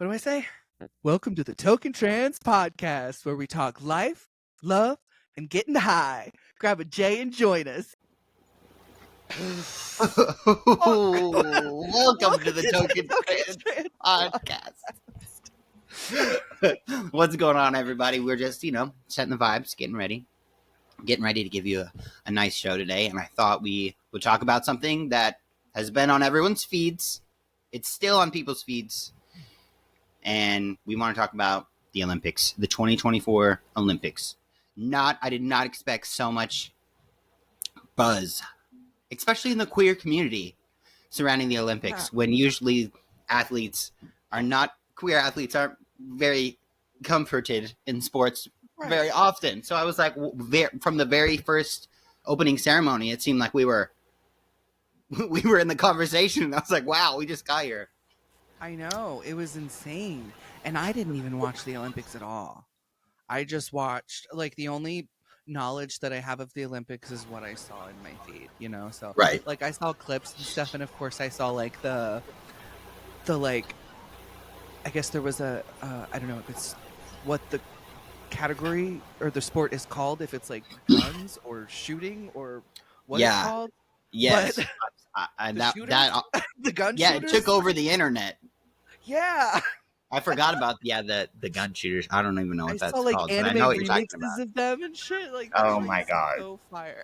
What do I say? Welcome to the Toke&Trans podcast, where we talk life, love, and getting high. Grab a J and join us. Welcome to the Toke&Trans podcast. What's going on, everybody? We're just, setting the vibes, getting ready to give you a nice show today. And I thought we would talk about something that has been on everyone's feeds. It's still on people's feeds. And we want to talk about the Olympics, the 2024 Olympics. I did not expect so much buzz, especially in the queer community surrounding the Olympics, when usually queer athletes aren't very comforted in sports very often. So I was like, from the very first opening ceremony, it seemed like we were in the conversation. And I was like, wow, we just got here. I know, it was insane. And I didn't even watch the Olympics at all. I just watched, the only knowledge that I have of the Olympics is what I saw in my feed, So, right. I saw clips and stuff, and of course I saw, I guess there was I don't know if it's what the category or the sport is called, if it's, guns or shooting or what it's called. Yes. But the gun shooters? It took over the internet. Yeah. I forgot about the gun shooters. I don't even know what that's called. Anime I know what you're talking about. remixes of them and shit. Oh my god, so fire!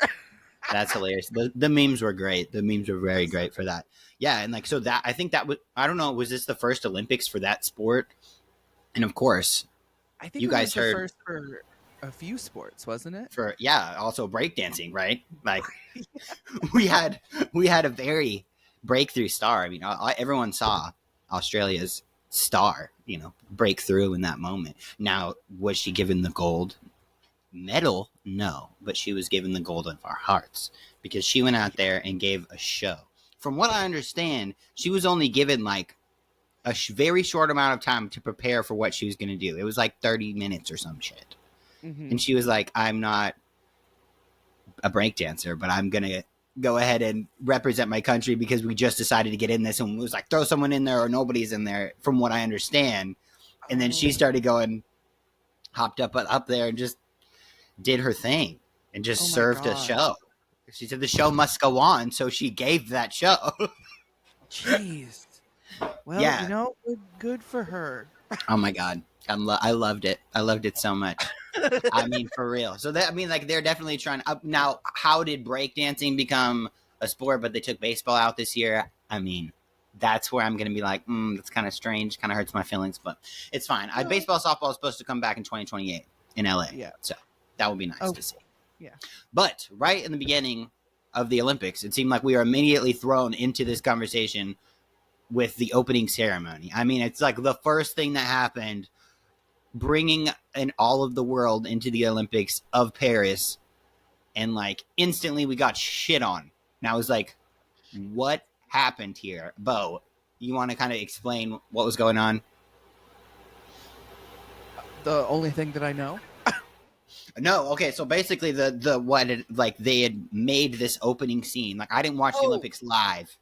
That's hilarious. The memes were great. The memes were very great for that. Yeah, and so that I think that was, I don't know, was this the first Olympics for that sport? And of course, I think you guys heard the first for a few sports, wasn't it? Also breakdancing, right? we had a very breakthrough star. I mean, everyone saw Australia's star, break through in that moment. Now, was she given the gold medal? No, but she was given the gold of our hearts because she went out there and gave a show. From what I understand, she was only given a very short amount of time to prepare for what she was going to do. It was 30 minutes or some shit. Mm-hmm. And she was like, I'm not a breakdancer, but I'm going to go ahead and represent my country because we just decided to get in this, and it was throw someone in there or nobody's in there, from what I understand. And then she started hopped up there and just did her thing and just served a show. She said the show must go on, so she gave that show. Jeez. Well, good for her. Oh my god, I loved it. I loved it so much. I mean, for real. So they're definitely trying to. Now, how did breakdancing become a sport, but they took baseball out this year? I mean, that's where I'm going to be that's kind of strange, kind of hurts my feelings, but it's fine. Baseball, softball is supposed to come back in 2028 in LA. Yeah. So that would be nice to see. Yeah. But right in the beginning of the Olympics, it seemed like we were immediately thrown into this conversation with the opening ceremony. I mean, it's the first thing that happened, bringing all of the world into the Olympics of Paris, and instantly we got shit on. And I was like, what happened here? Bo, you want to kind of explain what was going on? The only thing that I know. No, okay, so basically they had made this opening scene. I didn't watch the Olympics live.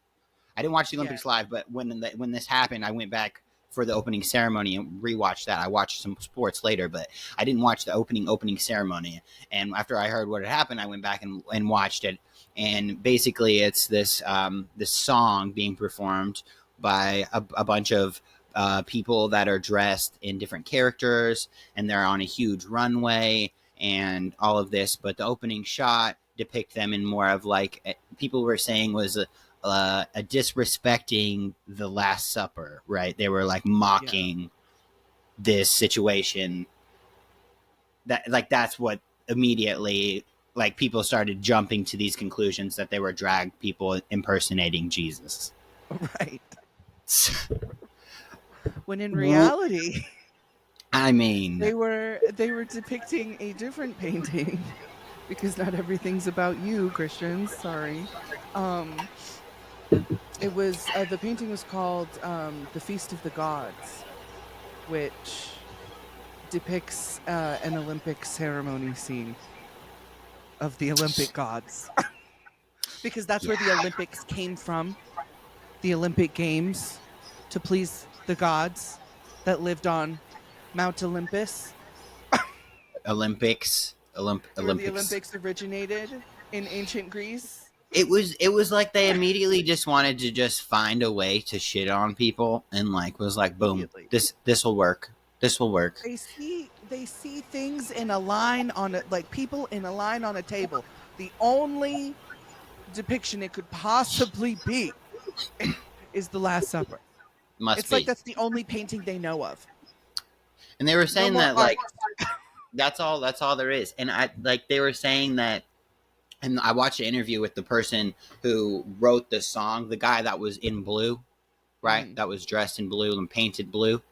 But when this happened, I went back for the opening ceremony and rewatched that. I watched some sports later, but I didn't watch the opening ceremony. And after I heard what had happened, I went back and watched it. And basically, it's this song being performed by a bunch of people that are dressed in different characters, and they're on a huge runway and all of this. But the opening shot depict them in more of people were saying was a disrespecting the Last Supper, right? They were mocking this situation. That's what immediately people started jumping to these conclusions that they were drag people impersonating Jesus. Right. When in reality, I mean, they were depicting a different painting, because not everything's about you, Christians. Sorry. It was the painting was called "The Feast of the Gods," which depicts an Olympic ceremony scene of the Olympic gods, because that's where the Olympics came from. The Olympic Games, to please the gods. that lived on Mount Olympus, Olympics. where the Olympics originated in ancient Greece. It was like they immediately just wanted to just find a way to shit on people, and like was like, boom, Immediately. this will work. This will work. They see things in a line on a, like people in a line on a table. The only depiction it could possibly be is the Last Supper. Must It's like be. that's the only painting they know of. And they were No saying more that art. like that's all there is. And I like they were saying that, and I watched an interview with the person who wrote the song, the guy that was in blue, right? Mm-hmm. That was dressed in blue and painted blue.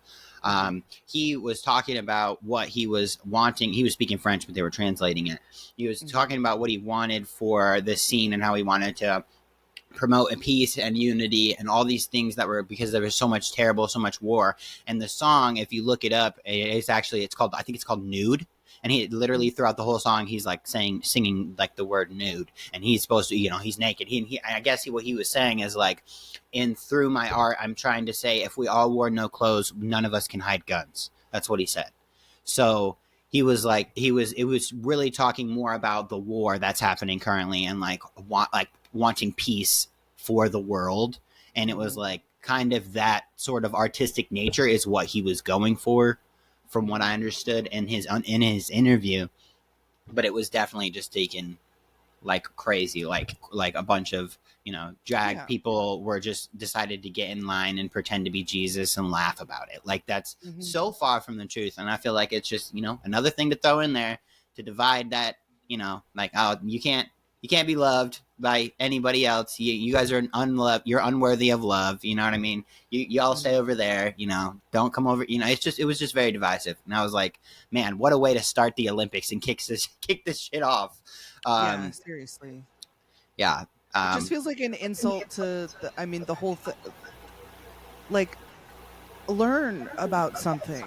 Mm-hmm. He was talking about what he was wanting. He was speaking French, but they were translating it. He was Mm-hmm. talking about what he wanted for the scene and how he wanted to promote a peace and unity and all these things that were, because there was so much so much war. And the song, if you look it up, it's called, I think it's called Nude. And he literally throughout the whole song, he's like singing like the word nude, and he's supposed to, he's naked. I guess what he was saying is like, in through my art, I'm trying to say, if we all wore no clothes, none of us can hide guns. That's what he said. So it was really talking more about the war that's happening currently, and like wanting peace for the world. And it was Mm-hmm. like kind of that sort of artistic nature is what he was going for, from what I understood in his interview. But it was definitely just taken like crazy, like a bunch of drag Yeah. people were just decided to get in line and pretend to be Jesus and laugh about it. Like that's Mm-hmm. so far from the truth. And I feel like it's just another thing to throw in there to divide that, like, oh, you can't be loved by anybody else. You guys are unloved. You're unworthy of love. You know what I mean? You all stay Mm-hmm. over there. Don't come over. It was just very divisive. And I was like, man, what a way to start the Olympics and kick this shit off. Yeah. Um, Seriously, yeah. it just Um, feels like an insult to the. I mean, the whole thing. Like, learn about something.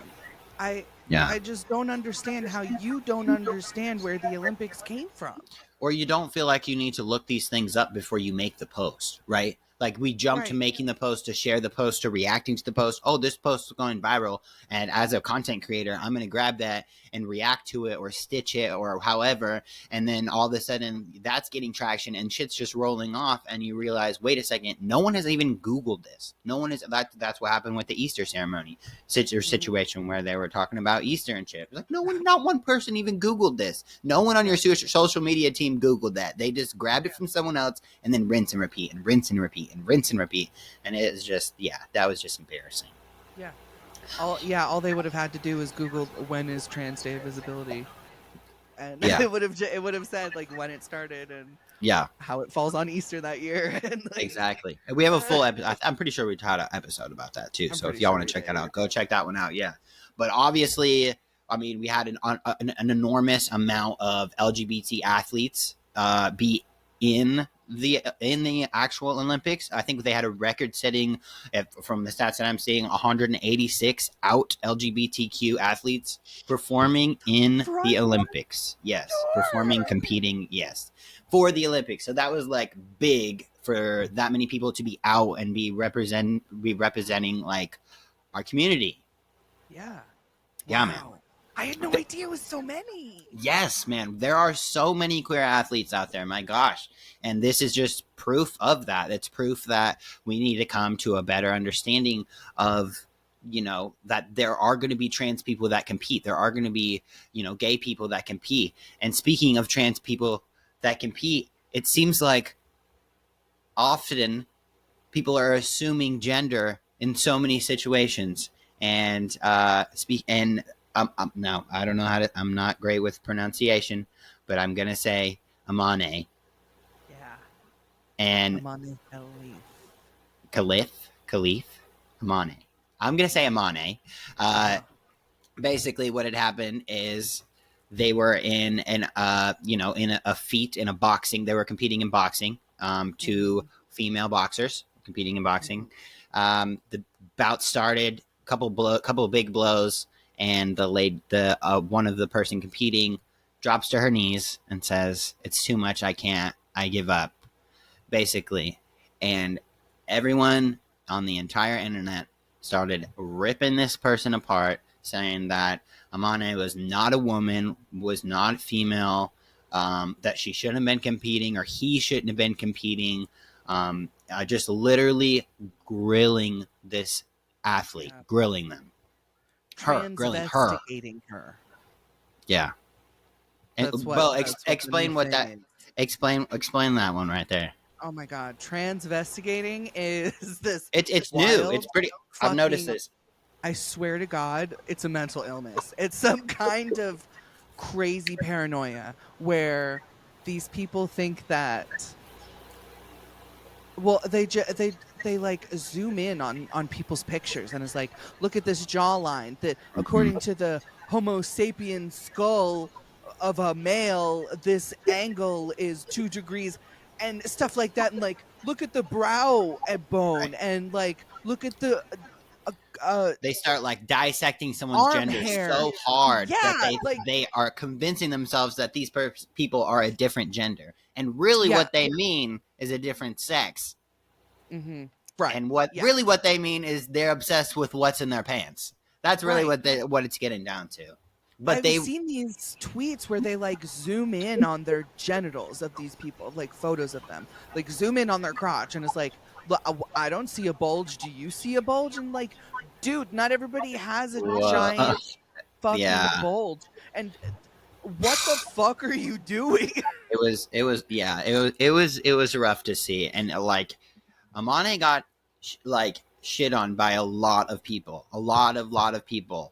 I yeah. I just don't understand how you don't understand where the Olympics came from. Or you don't feel like you need to look these things up before you make the post, right? Like we jump to Right. making the post, to share the post, to reacting to the post. Oh, this post is going viral. And as a content creator, I'm going to grab that and react to it or stitch it or however. And then all of a sudden that's getting traction and shit's just rolling off. And you realize, wait a second, no one has even Googled this. No one is that's what happened with the Easter ceremony Mm-hmm. situation where they were talking about Easter and shit. Like not one person even Googled this. No one on your Right. social media team Googled that. They just grabbed it from someone else and then rinse and repeat and rinse and repeat and rinse and repeat. And it is just, that was just embarrassing. Yeah. All they would have had to do is Google when is Trans Day of Visibility, and Yeah, it would have said like when it started and yeah, how it falls on Easter that year, and like exactly. And we have a full episode. I'm pretty sure we had an episode about that too. I'm So pretty if y'all sure want to we check that did. out, go check that one out. Yeah, but obviously, I mean, we had an enormous amount of LGBT athletes be in the actual Olympics. I think they had a record-setting, from the stats that I'm seeing, 186 out LGBTQ athletes performing in the Front Olympics. Yes, performing, door. competing. Yes, for the Olympics. So that was like big for that many people to be out and be representing like our community. Yeah. Yeah, man. Wow. I had no idea it was so many. Yes, man. There are so many queer athletes out there. My gosh. And this is just proof of that. It's proof that we need to come to a better understanding of, that there are going to be trans people that compete. There are going to be, gay people that compete. And speaking of trans people that compete, it seems like often people are assuming gender in so many situations. And now I don't know how to. I'm not great with pronunciation, but I'm gonna say Amane Yeah. and I'm on the Elif. Khalif, Amane. I'm gonna say Amane. Uh, Uh-huh. Basically, what had happened is they were in in a feat in a boxing. They were competing in boxing. Two Mhm. female boxers competing in Mhm. boxing. The bout started. Couple of big blows, and the one of the person competing drops to her knees and says, "It's too much. I can't. I give up." Basically, and everyone on the entire internet started ripping this person apart, saying that Amane was not a woman, was not female, that she shouldn't have been competing or he shouldn't have been competing. Just literally grilling this athlete, Yeah. grilling them, grilling her. Transvestigating her. Yeah. And, That's what well, that's what the new explain what thing that. is. Explain that one right there. Oh my god, transvestigating is this It's new. It's wild pretty. I've noticed fucking, this. I swear to God, it's a mental illness. It's some kind of crazy paranoia where these people think that, well, they like zoom in on people's pictures and it's like, look at this jawline that Hmm. according to the Homo sapien skull of a male, this angle is 2 degrees and stuff like that, and like look at the brow bone Right. and like look at the uh, uh, They start like dissecting someone's arm gender hair. so hard that Yeah, like they are convincing themselves that these people are a different gender, and really yeah. what they mean is a different sex. Hmm. Right. And what Yeah. really what they mean is they're obsessed with what's in their pants. That's really Right. what it's getting down to. But I've they seen these tweets where they like zoom in on their genitals of these people, like photos of them, like zoom in on their crotch, and it's like, "Look, I don't see a bulge. Do you see a bulge?" And like, dude, not everybody has a giant fucking yeah, bulge. And what the fuck are you doing? it was rough to see, and like Amane got like shit on by a lot of people, a lot of people,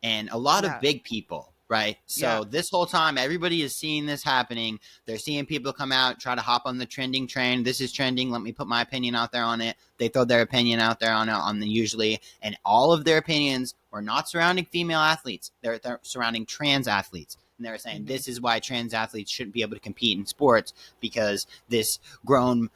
and a lot of Yeah, big people, right? yeah. So this whole time, everybody is seeing this happening. They're seeing people come out, try to hop on the trending train. This is trending. Let me put my opinion out there on it. They throw their opinion out there on the usually, and all of their opinions were not surrounding female athletes. They're surrounding trans athletes. And they were saying Hmm. this is why trans athletes shouldn't be able to compete in sports because this grown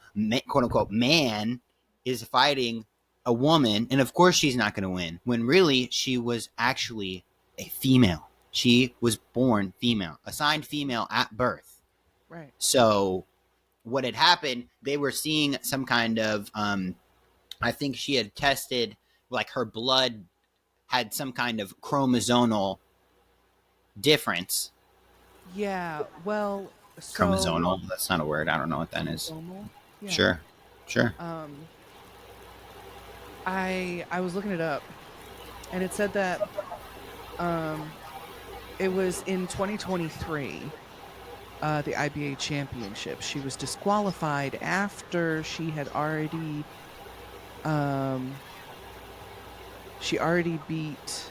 quote unquote man is fighting a woman, and of course she's not going to win. When really she was actually a female. She was born female, assigned female at birth. Right. So what had happened? They were seeing some kind of. I think she had tested like her blood had some kind of chromosomal difference. Yeah. Well, so Chromosomal. That's not a word. I don't know what that is. chromosomal. Yeah. Sure. Sure. Um, I was looking it up, and it said that um it was in 2023, the IBA championship. She was disqualified after um, she already beat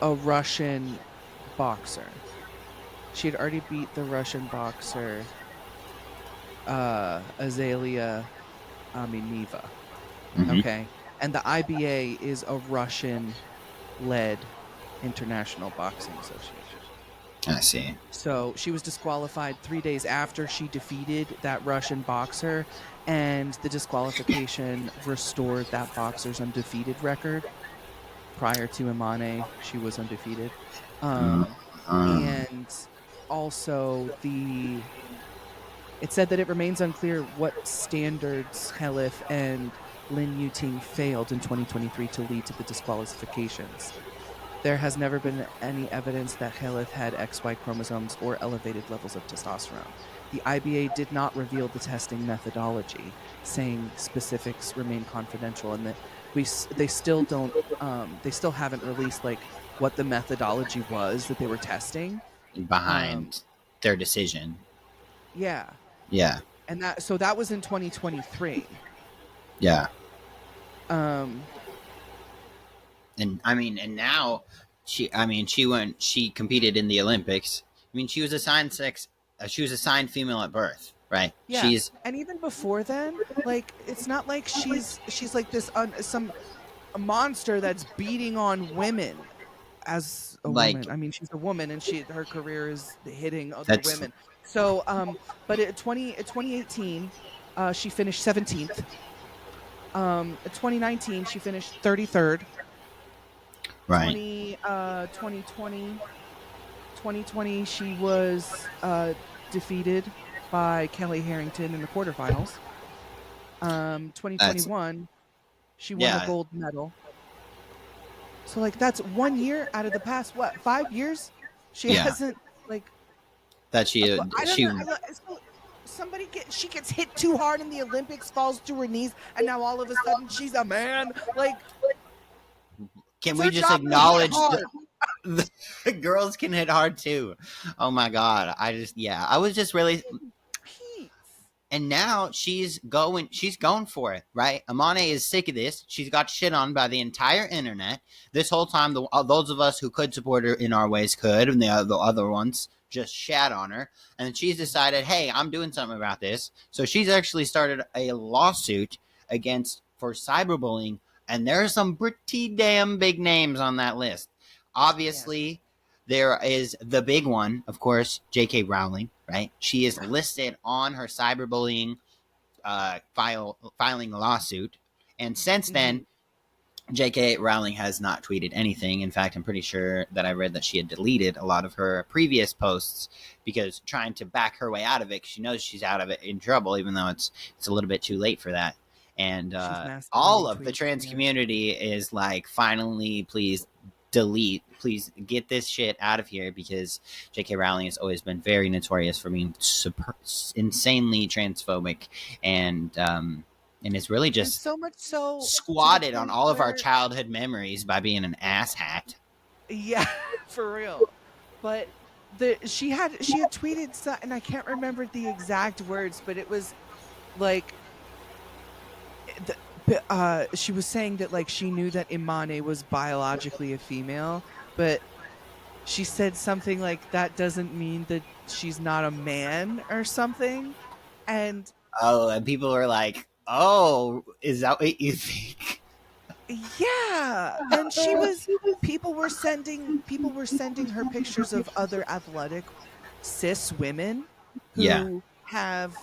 a Russian boxer. She had already beat the Russian boxer, Azalea Amineva. Mm-hmm. Okay. And the IBA is a Russian led international boxing association. I see. So she was disqualified 3 days after she defeated that Russian boxer, and the disqualification restored that boxer's undefeated record. Prior to Imane, she was undefeated. Mm-hmm. And also it said that it remains unclear what standards Khalif and Lin Yuting failed in 2023 to lead to the disqualifications. There has never been any evidence that Khalif had XY chromosomes or elevated levels of testosterone. The IBA did not reveal the testing methodology, saying specifics remain confidential, and that they still don't they still haven't released like what the methodology was that they were testing. Um, Behind their decision. yeah, Yeah. and that was in 2023. Yeah. Um, And I mean, and now she competed in the Olympics. I mean, she was assigned sex. She was assigned female at birth, right? yeah, She's and even before then, like it's not like she's like this some a monster that's beating on women as a like woman. I mean, she's a woman and her career is hitting other that's women. So, but at 2018, she finished 17th. 2019, she finished 33rd. right. 2020, she was defeated by Kelly Harrington in the quarterfinals. That's 2021, She won a Yeah, gold medal. So like that's 1 year out of the past what 5 years. She yeah. hasn't like That but I don't know. she So she gets hit too hard in the Olympics, falls to her knees, and now all of a sudden she's a man. Like can it's we her just job to hit acknowledge hard. the girls can hit hard too. Oh my god. I was just really. Peace. And now she's going for it, right? Amane is sick of this. She's got shit on by the entire internet. This whole time, those of us who could support her in our ways could, and the other ones just shat on her. And she's decided, hey, I'm doing something about this. So she's actually started a lawsuit against for cyberbullying, and there's some pretty damn big names on that list. Yes. Obviously, there is the big one, of course, J.K. Rowling, right? She is listed on her cyberbullying filing a lawsuit. And since Mm-hmm. then, J.K. Rowling has not tweeted anything. In fact, I'm pretty sure that I read that she had deleted a lot of her previous posts because trying to back her way out of it, 'cause she knows she's out of it in trouble, even though it's a little bit too late for that. And She's all masturbating of the tweets. trans Yeah. community is like, finally, please delete, please get this shit out of here, because J.K. Rowling has always been very notorious for being insanely transphobic, and it's really And just so much so to the squatted on point all of our where childhood memories by being an asshat. yeah, for real. But she had tweeted and I can't remember the exact words, but it was like she was saying that like she knew that Imane was biologically a female, but she said something like that doesn't mean that she's not a man or something. And Oh, and people are like, "Oh, is that what you think?" yeah, and she was people were sending her pictures of other athletic cis women Yeah, who have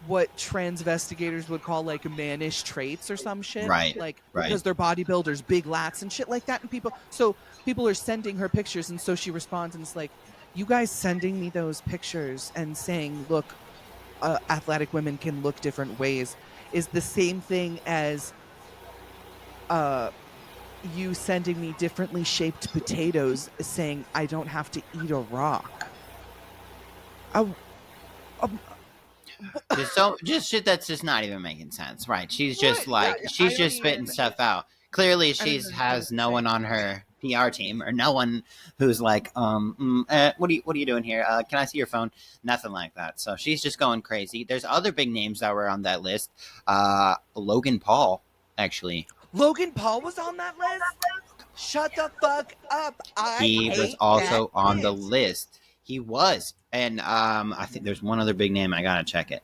what transvestigators would call like mannish traits or some shit, right, like right. because they're bodybuilders, big lats and shit like that. And people are sending her pictures, and so she responds and it's like, "You guys sending me those pictures and saying, look, athletic women can look different ways, is the same thing as uh you sending me differently shaped potatoes saying I don't have to eat a rock." I, um, Just shit that's just not even making sense, right? She's just what? Yeah, like, I she's don't just spitting even. stuff out. Clearly, I don't she's understand what has to no say. one on her PR team, or no one who's like, what are you doing here? Can I see your phone? Nothing like that. So she's just going crazy. There's other big names that were on that list. Logan Paul, actually. Logan Paul was on that list. Shut the fuck up! I He was hate that also on the bitch. list. He was, and I think there's one other big name. I gotta check it.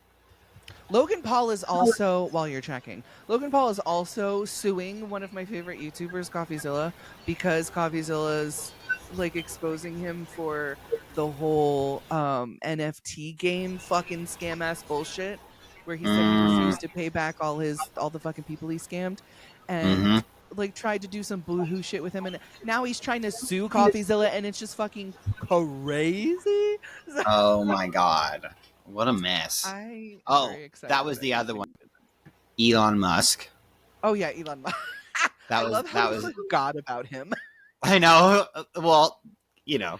Logan Paul is also, while you're checking, Logan Paul is also suing one of my favorite YouTubers, Coffeezilla, because Coffeezilla's like exposing him for the whole NFT game fucking scam ass bullshit, where he said he Mm, refused to pay back all the fucking people he scammed, and hmm like tried to do some boohoo shit with him, and now he's trying to sue Coffeezilla, and it's just fucking crazy. Oh my god, what a mess! I am Oh, very that excited was about the you other one. seeing this. Elon Musk. Oh yeah, Elon Musk. I That was love how that you was. forgot about him. I know. Well, you know.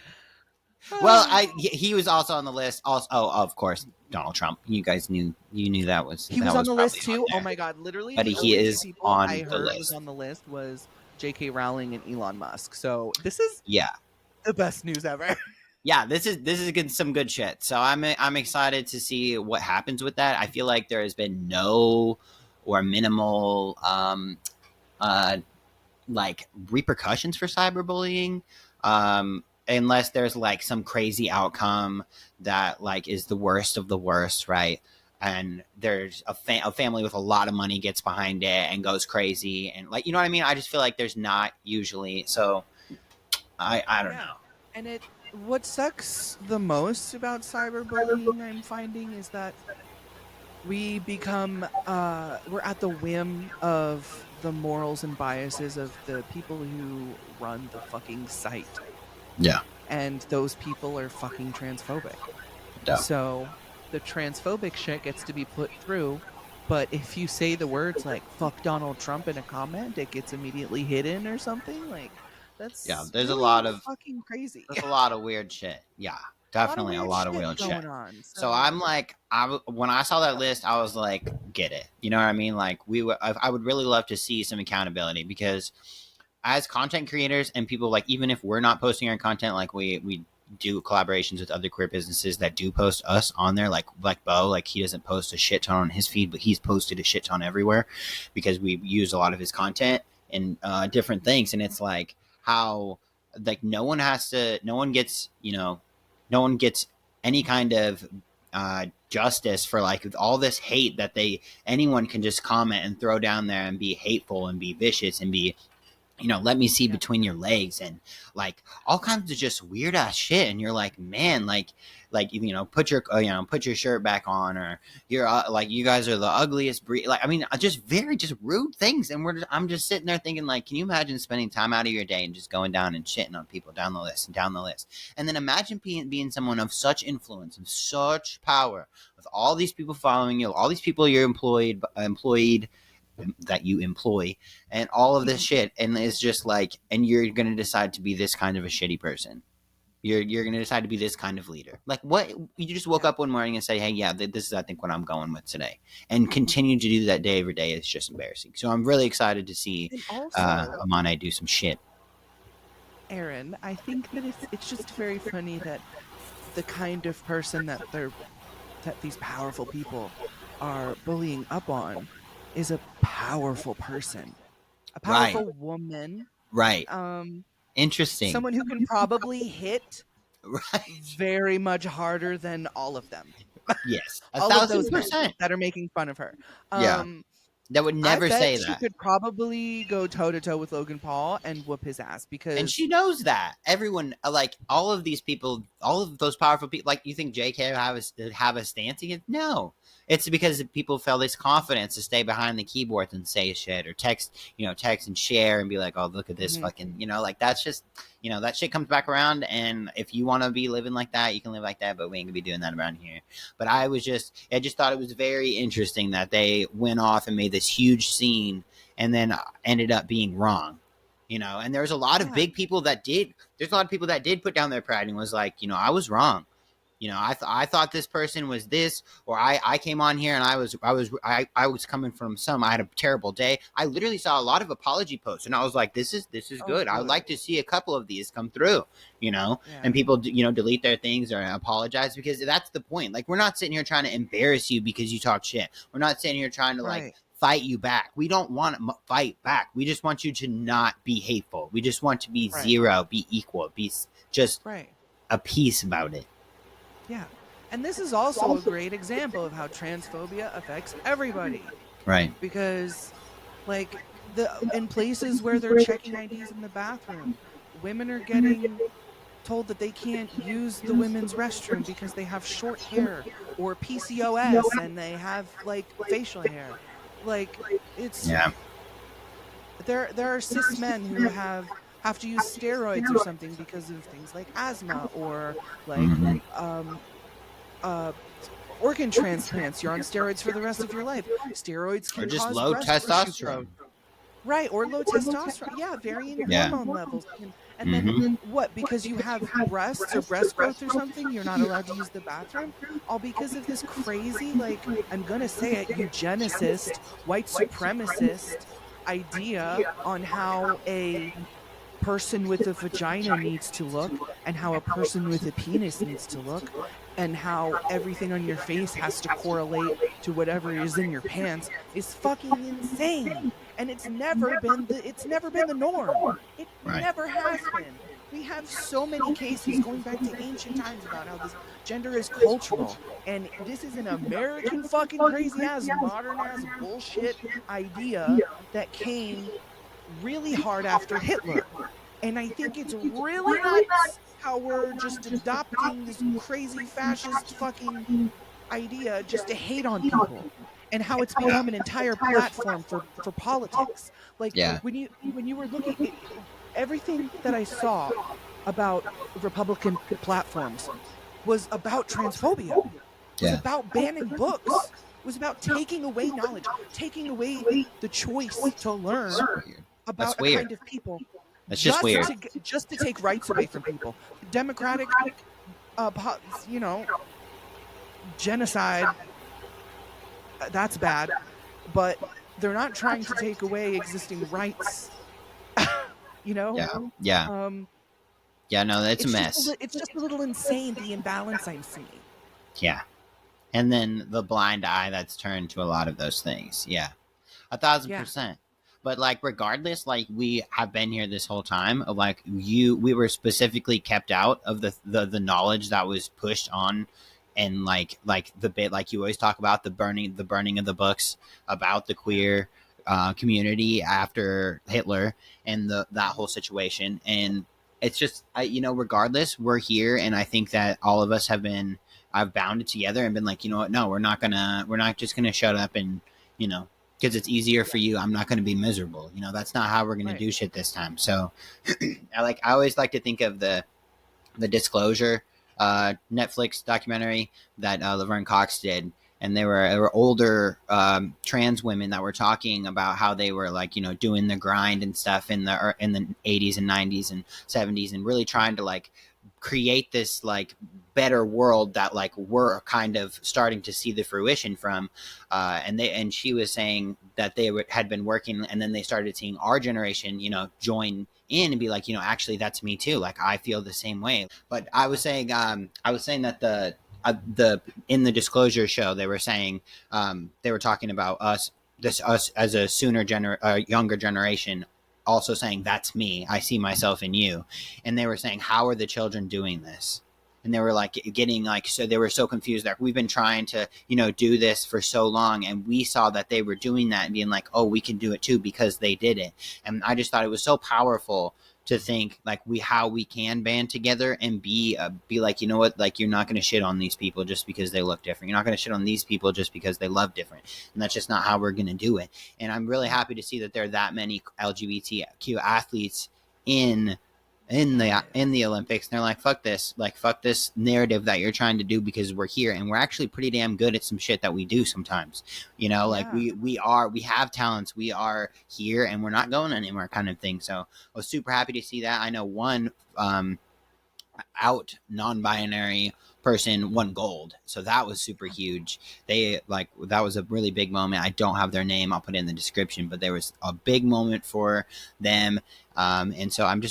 Well, he was also on the list. Also, oh, of course, Donald Trump. You knew He was that on was the probably list on too. Oh there, my god, literally but the he only two is people I on the heard was list. on the list was J.K. Rowling and Elon Musk. So this is Yeah, the best news ever. yeah. This is some good shit. So I'm excited to see what happens with that. I feel like there has been no or minimal uh like repercussions for cyberbullying, unless there's like some crazy outcome that like is the worst of the worst, right? And there's a family with a lot of money gets behind it and goes crazy, and like, you know what I mean. I just feel like there's not usually. So I don't Yeah. know. And what sucks the most about cyberbullying I'm finding is that we're at the whim of the morals and biases of the people who run the fucking site. Yeah, And those people are fucking transphobic. yeah. So the transphobic shit gets to be put through, But if you say the words like "fuck Donald Trump" in a comment, it gets immediately hidden or something. Like Yeah, that's there's a really lot of fucking crazy. there's a lot of weird shit. Yeah, A lot of definitely a weird lot of shit weird shit. going on. So So I'm like, when I saw that list, I was like, get it. You know what I mean? Like I would really love to see some accountability because as content creators and people like, even if we're not posting our content, like we do collaborations with other queer businesses that do post us on there, like Bo, like he doesn't post a shit ton on his feed, but he's posted a shit ton everywhere because we use a lot of his content and different things, and it's like how like no one gets no one gets any kind of justice for like all this hate that anyone can just comment and throw down there and be hateful and be vicious and be let me see yeah, between your legs and like all kinds of just weird ass shit. And you're like, man, put your shirt back on, or you're like, you guys are the ugliest breed. Like, I mean, just very just rude things. And I'm just sitting there thinking, like, can you imagine spending time out of your day and just going down and shitting on people down the list and down the list? And then imagine being someone of such influence and such power with all these people following you, all these people you're employed that you employ, and all of this shit, and it's just like, and you're gonna decide to be this kind of a shitty person. You're gonna decide to be this kind of leader. Like, what? You just woke yeah. up one morning and say, hey, yeah, this is I think what I'm going with today, and continue to do that day every day is just embarrassing. So I'm really excited to see And also, Amane do some shit. Aaron, I think that it's just very funny that the kind of person that these powerful people are bullying up on is a powerful person, a Right, powerful woman, right, um, interesting. someone who can probably hit Right, very much harder than all of them, yes, a all of thousand those men percent. that are making fun of her. Yeah, Um, that would I never bet say she that. could probably go toe to toe with Logan Paul and whoop his ass And because she knows that everyone, like all of these people, all of those powerful people, like you think JK have a stance against? No, it's because people felt this confidence to stay behind the keyboard and say shit or text and share and be like, oh, look at this Mhm. fucking, like that's just, that shit comes back around. And if you want to be living like that, you can live like that, but we ain't gonna be doing that around here. But I just thought it was very interesting that they went off and made this huge scene and then ended up being wrong. And there's a lot of Yeah, big people that did. There's a lot of people that did put down their pride and was like, I was wrong. I thought this person was this, or I came on here and I was coming from I had a terrible day. I literally saw a lot of apology posts, and I was like, this is oh good. I would good, like to see a couple of these come through. yeah, And people delete their things or apologize, because that's the point. Like, we're not sitting here trying to embarrass you because you talk shit. We're not sitting here trying to like right, fight you back. We don't want to fight back. We just want you to not be hateful. We just want to be right, zero, be equal, be just right. a peace about it. Yeah. And this is also a great example of how transphobia affects everybody Right. because like the in places where they're checking IDs in the bathroom, women are getting told that they can't use the women's restroom because they have short hair or PCOS and they have like facial hair. Like it's Yeah. there are cis men who have to use steroids or something because of things like asthma or like Mm-hmm. um uh organ transplants. You're on steroids for the rest of your life. Steroids Or can just cause low breast tissue growth. testosterone. Right, or low testosterone. Yeah, varying Yeah. hormone levels. And then Mm-hmm. what? Because you have breasts or breast growth or something, you're not allowed to use the bathroom? All because of this crazy, like, I'm gonna say it, eugenicist, white supremacist idea on how a person with a vagina needs to look and how a person with a penis needs to look and how everything on your face has to correlate to whatever is in your pants is fucking insane. And it's never been the norm. It Right. never has been. We have so many cases going back to ancient times about how this gender is cultural, and this is an American fucking crazy ass modern ass bullshit idea that came really hard after Hitler. And I think it's really nuts how we're just adopting this crazy fascist fucking idea just to hate on people and how it's become an entire platform for politics. Like Yeah. when you were looking everything that I saw about Republican platforms was about transphobia, was Yeah. about banning books. It was about taking away knowledge, taking away the choice to learn Weird. about That's a weird. kind of people, That's just weird. just to take rights away from people. Democratic, you know, genocide. That's bad, but they're not trying to take away existing rights. you know, Yeah. Yeah. um, Yeah. No, that's a mess. it's just a little insane the imbalance I'm seeing. Yeah. And then the blind eye that's turned to a lot of those things. Yeah. A thousand Yeah, percent. But like regardless, like we have been here this whole time. Like we were specifically kept out of the knowledge that was pushed on, and like the bit like you always talk about the burning of the books about the yeah, queer community after Hitler and that whole situation. And it's just regardless, we're here, and I think that all of us I've bound it together and been like, you know what, no, we're not just gonna shut up and you know because it's easier for you. I'm not going to be miserable. That's not how we're going to right. do shit this time. So, I always like to think of the Disclosure Netflix documentary that Laverne Cox did, and they were older trans women that were talking about how they were like doing the grind and stuff in the 80s and 90s and 70s, and really trying to like create this like better world that like we're kind of starting to see the fruition from, and she was saying that had been working, and then they started seeing our generation join in and be like, actually that's me too, like I feel the same way. But I was saying that the in the Disclosure show they were saying, they were talking about us as a younger generation, also saying that's me, I see myself in you. And they were saying, how are the children doing this? And they were like getting like, so they were so confused that we've been trying to do this for so long, and we saw that they were doing that and being like, oh, we can do it too because they did it. And I just thought it was so powerful to think like how we can band together and be like, you know what, like you're not going to shit on these people just because they look different, you're not going to shit on these people just because they love different, and that's just not how we're going to do it. And I'm really happy to see that there are that many LGBTQ athletes in in the Olympics, and they're like fuck this narrative that you're trying to do, because we're here and we're actually pretty damn good at some shit that we do sometimes. Like Yeah, we have talents, we are here and we're not going anywhere, kind of thing. So I was super happy to see that. I know one out non-binary person won gold, so that was super huge. They like that was a really big moment. I don't have their name, I'll put it in the description, but there was a big moment for them. And so I'm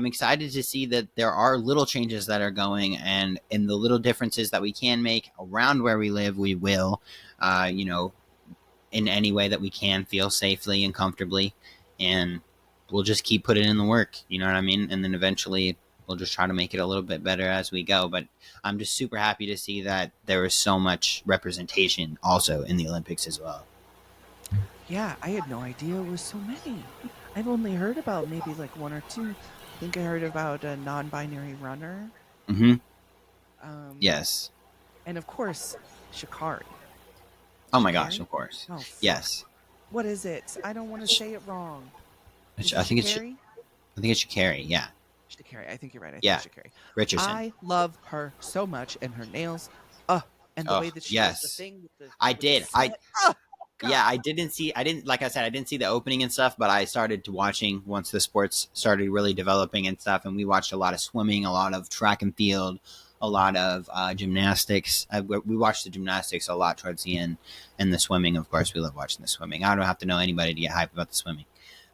excited to see that there are little changes that are going, and in the little differences that we can make around where we live, we will in any way that we can feel safely and comfortably, and we'll just keep putting in the work, you know what I mean? And then eventually we'll just try to make it a little bit better as we go. But I'm just super happy to see that there is so much representation also in the Olympics as well. yeah. I had no idea it was so many. I've only heard about maybe like one or two. I think I heard about a non-binary runner, Mm-hmm. um, Yes. and of course, Shikari. Oh my gosh, Shikari? of course. Oh fuck! Yes. What is it? I don't want to say it wrong. Is it I think it's Shikari? I think it should carry. Yeah. Shikari. I think you're right. I think Yeah. it's Shikari. Richardson. I love her so much, and her nails. And the Oh way that she does the yes. thing I with the did. I sweat. Yeah, God. I didn't, like I said, I didn't see the opening and stuff, but I started to watching once the sports started really developing and stuff. And we watched a lot of swimming, a lot of track and field, a lot of gymnastics. We watched the gymnastics a lot towards the end, and the swimming, of course, we love watching the swimming. I don't have to know anybody to get hype about the swimming.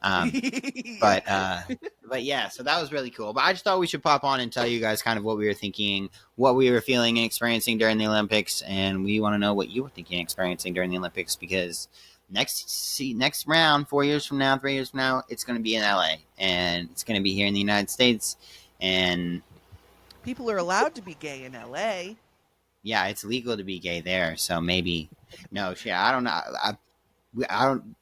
Um, yeah. but yeah, so that was really cool. But I just thought we should pop on and tell you guys kind of what we were thinking, what we were feeling and experiencing during the Olympics, and we want to know what you were thinking and experiencing during the Olympics, because next round, 4 years from now, 3 years from now, it's going to be in LA, and it's going to be here in the United States, and People are allowed to be gay in LA. yeah, it's legal to be gay there. So maybe no, yeah, I don't know. I don't.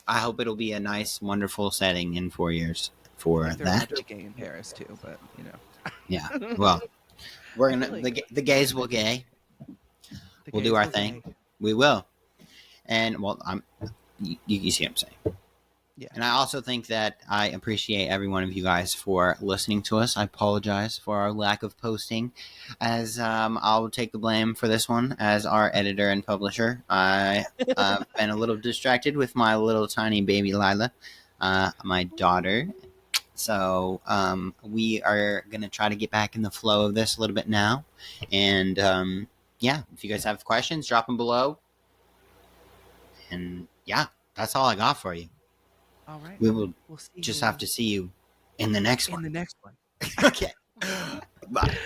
I hope it'll be a nice, wonderful setting in 4 years I for think they're allowed that. to be gay in Paris too, but Yeah. Well, we're I gonna feel like the gays will gay. the We'll do gays our will thing. gay. We will. And well, you see what I'm saying. Yeah. And I also think that I appreciate every one of you guys for listening to us. I apologize for our lack of posting, as I'll take the blame for this one as our editor and publisher. I been a little distracted with my little tiny baby Lila, my daughter. So we are gonna try to get back in the flow of this a little bit now, and yeah, if you guys have questions, drop them below. And yeah, that's all I got for you. All right. We will We'll see just you have to see you in the next in one. the next one. Okay. Bye.